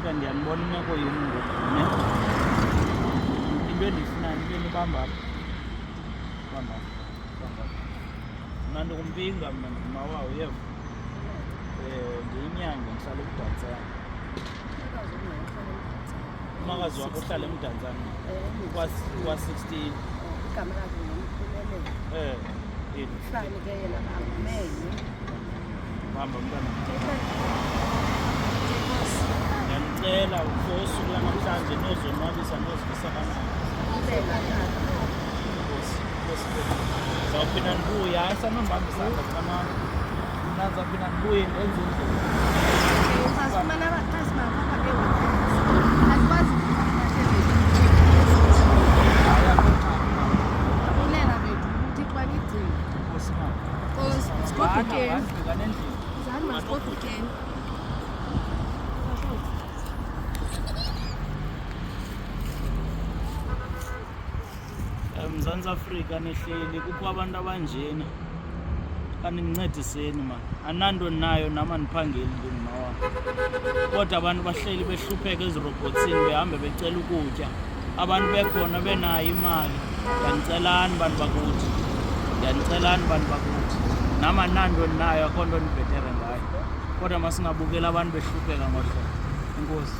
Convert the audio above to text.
Afrika ndiyanibona imeko yenu ngoku ne into endiyifunayo into enibamba apha mna ndikumpinga mna ndingumawawo uyeva ndiyinyanga ndihlala eMdantsane umakazi wakho uhlala eMdantsane kwa-16 igama lakhe ngumphumele hlani ke yena akumenye hamba mntwana ndiyanicela for usuku lanamhlanje nozonwabisa nozivisa kamnandi zawuphinda ndibuye hayi sanondibamba isandla canana mna ndizawuphinda ndibuye ndenze sasifumana abaxhasi bapha asikwazi abulela bethu uthixo baligcina sigodukeni zani masigodukeni eMzantsi Afrika nehleli kukho abantu abanjena kandincediseni mani ananto nayo nam andiphangeli ndingumawam kodwa abantu bahleli behlupheka ezirobhotsini behambe becela ukutya abantu bekhona benayo imali ndiyanicelani bantu bakuthi nam ananto nayo akho nto ndibhetere ngayo kodwa masingabukeli abantu behlupheka ngohlobo. Enkosi.